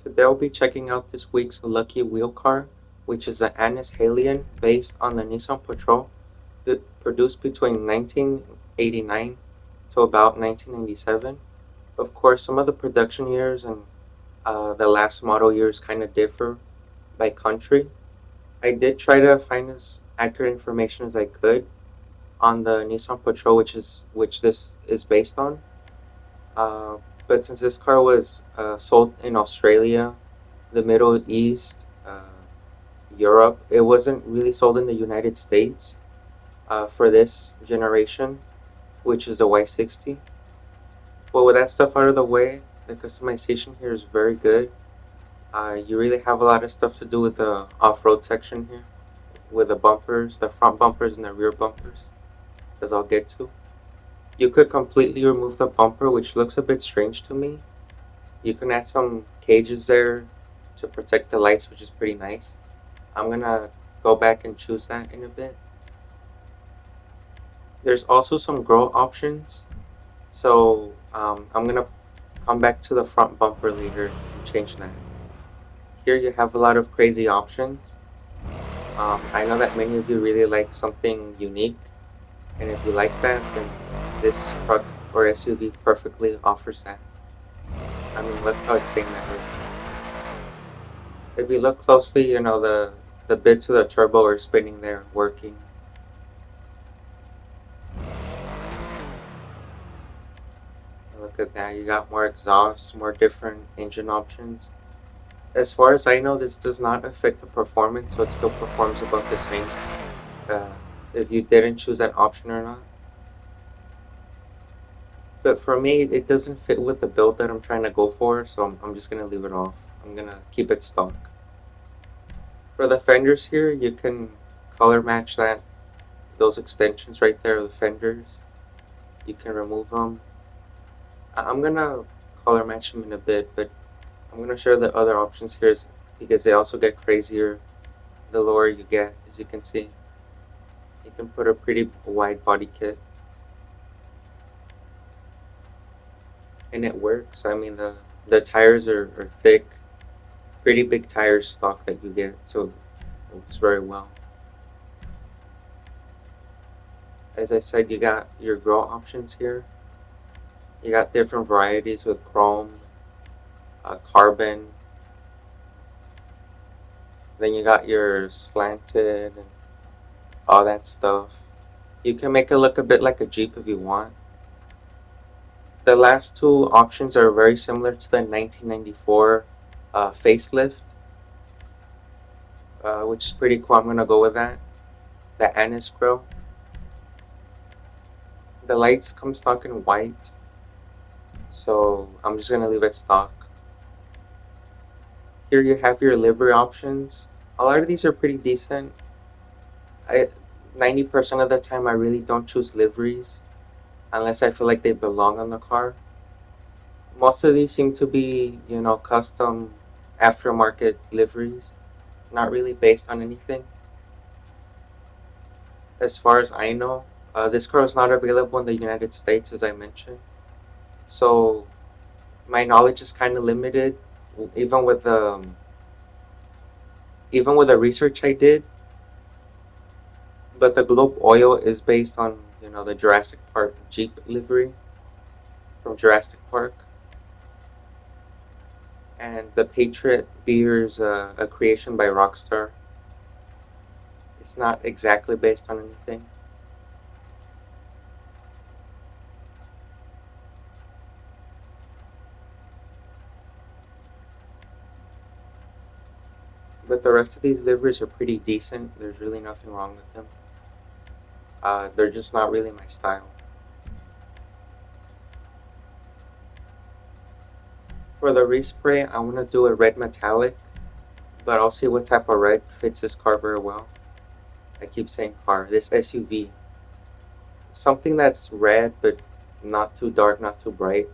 Today I'll be checking out this week's lucky wheel car, which is the Annis Hellion based on the Nissan Patrol, produced between 1989 to about 1997. Of course, some of the production years and the last model years kind of differ by country. I did try to find as accurate information as I could on the Nissan Patrol, which this is based on. Uh, but since this car was sold in Australia, the Middle East, Europe. It wasn't really sold in the United States for this generation, which is a Y60. But with that stuff out of the way, the customization here is very good. You really have a lot of stuff to do with the off-road section here, with the bumpers, the front bumpers and the rear bumpers, as I'll get to. You could completely remove the bumper, which looks a bit strange to me. You can add some cages there to protect the lights, which is pretty nice. I'm gonna go back and choose that in a bit. There's also some grow options, so I'm gonna come back to the front bumper later and change that. Here you have a lot of crazy options. I know that many of you really like something unique, and if you like that, then this truck or SUV perfectly offers that. I mean, look how it's saying that here. If you look closely, you know the bits of the turbo are spinning there, working. Look at that, you got more exhaust, more different engine options. As far as I know, this does not affect the performance, so it still performs about the same uh, if you didn't choose that option or not. But for me, it doesn't fit with the build that I'm trying to go for, so I'm just going to leave it off. I'm going to keep it stock. For the fenders here, you can color match those extensions right there, the fenders. You can remove them. I'm going to color match them in a bit, but I'm going to share the other options here because they also get crazier the lower you get, as you can see. You can put a pretty wide body kit, and it works. I mean, the tires are thick, pretty big tires stock that you get, so it works very well. As I said, you got your grill options here. You got different varieties with chrome, carbon. Then you got your slanted and all that stuff. You can make it look a bit like a Jeep if you want. The last two options are very similar to the 1994 facelift, which is pretty cool. I'm gonna go with that. The Anise Grill. The lights come stock in white, so I'm just gonna leave it stock. Here you have your livery options. A lot of these are pretty decent. I 90% of the time I really don't choose liveries unless I feel like they belong on the car. Most of these seem to be, custom aftermarket liveries, not really based on anything. As far as I know, this car is not available in the United States, as I mentioned. So my knowledge is kind of limited, even with even with the research I did. But the Globe Oil is based on the Jurassic Park Jeep livery from Jurassic Park, and the Patriot beer is a creation by Rockstar. It's not exactly based on anything. But the rest of these liveries are pretty decent. There's really nothing wrong with them. They're just not really my style. For the respray, I want to do a red metallic, but I'll see what type of red fits this car very well. I keep saying car, this SUV. Something that's red, but not too dark, not too bright.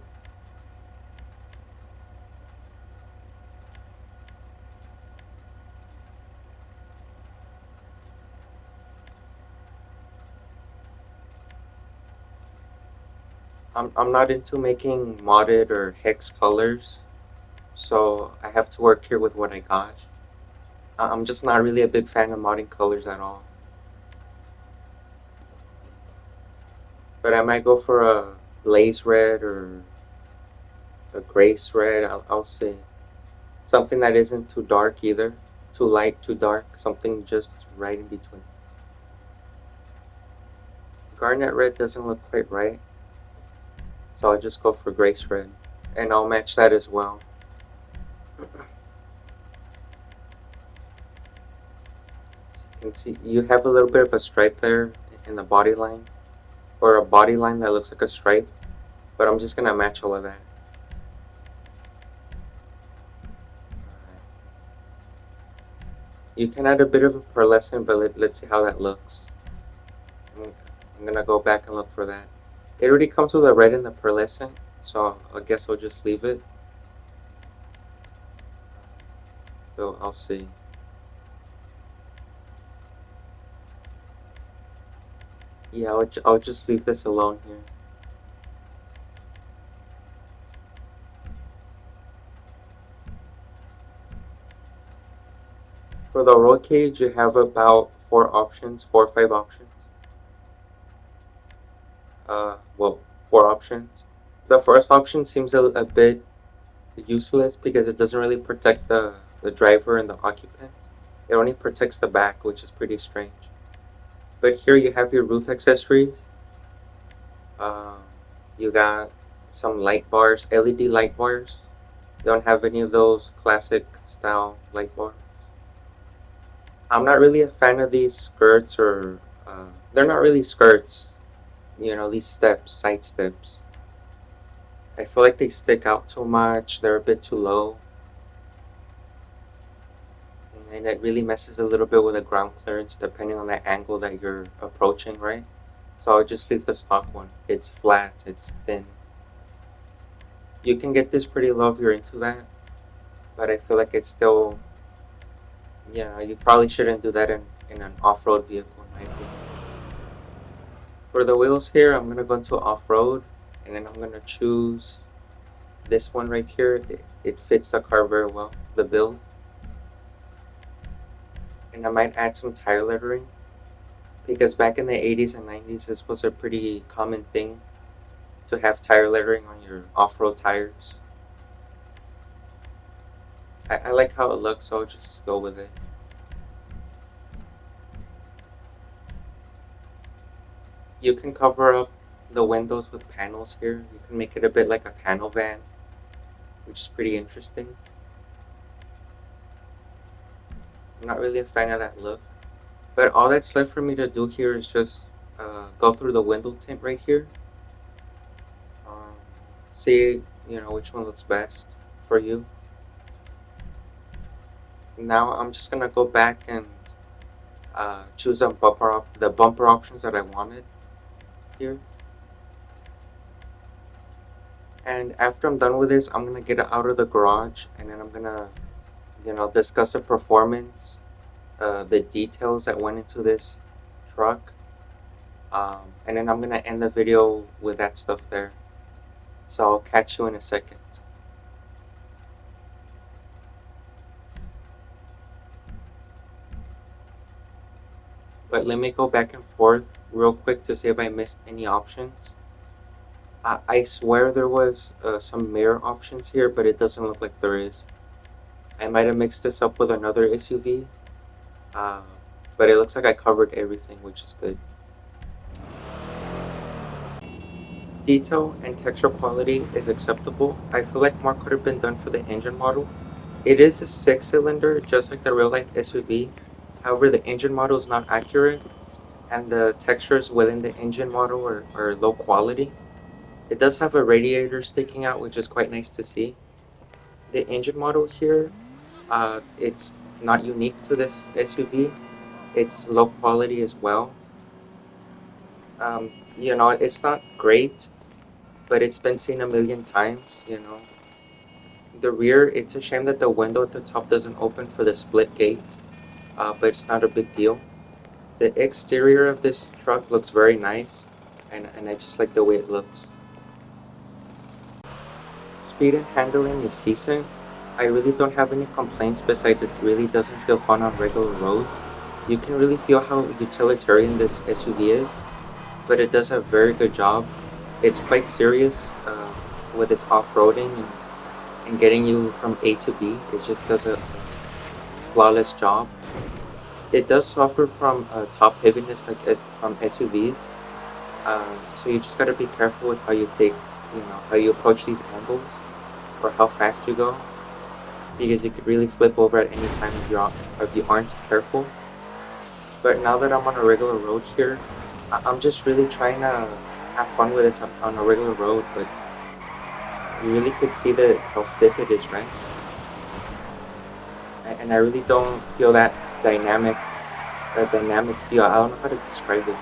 I'm not into making modded or hex colors, so I have to work here with what I got. I'm just not really a big fan of modding colors at all. But I might go for a blaze red or a grace red. I'll see. Something that isn't too dark either. Too light, too dark. Something just right in between. Garnet red doesn't look quite right. So I'll just go for grace red. And I'll match that as well. So you can see you have a little bit of a stripe there in the body line. Or a body line that looks like a stripe. But I'm just going to match all of that. You can add a bit of a pearlescent, but let's see how that looks. I'm gonna go back and look for that. It already comes with the red and the pearlescent, so I guess I'll just leave it. So I'll see. Yeah, I'll just leave this alone here. For the roll cage, you have about 4 or 5 options. Well, 4 options. The first option seems a bit useless because it doesn't really protect the driver and the occupant. It only protects the back, which is pretty strange. But here you have your roof accessories. Um, you got some light bars, LED light bars. You don't have any of those classic style light bars. I'm not really a fan of these skirts, or they're not really skirts. You know, these steps, side steps. I feel like they stick out too much. They're a bit too low, and it really messes a little bit with the ground clearance depending on the angle that you're approaching, right? So I'll just leave the stock one. It's flat, it's thin. You can get this pretty low if you're into that, but I feel like it's still, yeah, you probably shouldn't do that in an off-road vehicle, in my opinion. For the wheels here, I'm gonna go into off-road, and then I'm gonna choose this one right here. It fits the car very well, the build. And I might add some tire lettering, because back in the 80s and 90s, this was a pretty common thing to have tire lettering on your off-road tires. I like how it looks, so I'll just go with it. You can cover up the windows with panels here. You can make it a bit like a panel van, which is pretty interesting. I'm not really a fan of that look. But all that's left for me to do here is just go through the window tint right here. Um, See, which one looks best for you. Now I'm just gonna go back and choose the bumper options that I wanted here. And after I'm done with this, I'm gonna get it out of the garage, and then I'm gonna, discuss the performance, the details that went into this truck, and then I'm gonna end the video with that stuff there. So I'll catch you in a second. But let me go back and forth real quick to see if I missed any options. I swear there was some mirror options here, but it doesn't look like there is. I might have mixed this up with another SUV, uh, but it looks like I covered everything, which is good. Detail and texture quality is acceptable. I feel like more could have been done for the engine model. It is a 6-cylinder, just like the real life SUV. However, the engine model is not accurate, and the textures within the engine model are low quality. It does have a radiator sticking out, which is quite nice to see. The engine model here, it's not unique to this SUV. It's low quality as well. It's not great, but it's been seen a million times. The rear, it's a shame that the window at the top doesn't open for the split gate, but it's not a big deal. The exterior of this truck looks very nice, and I just like the way it looks. Speed and handling is decent. I really don't have any complaints besides it really doesn't feel fun on regular roads. You can really feel how utilitarian this SUV is, but it does a very good job. It's quite serious with its off-roading and getting you from A to B. It just does a flawless job. It does suffer from top heaviness like from SUVs, so you just gotta be careful with how you take, how you approach these angles or how fast you go, because you could really flip over at any time if you aren't careful. But now that I'm on a regular road here, I'm just really trying to have fun with this on a regular road. But you really could see that how stiff it is, right? And I really don't feel dynamic, that dynamic feel. I don't know how to describe it.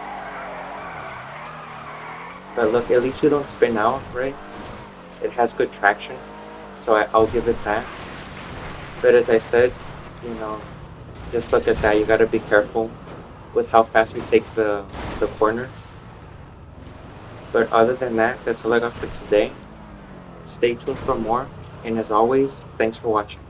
But look, at least you don't spin out, right? It has good traction, so I'll give it that. But as I said, you know, just look at that. You gotta be careful with how fast you take the corners. But other than that, that's all I got for today. Stay tuned for more, and as always, thanks for watching.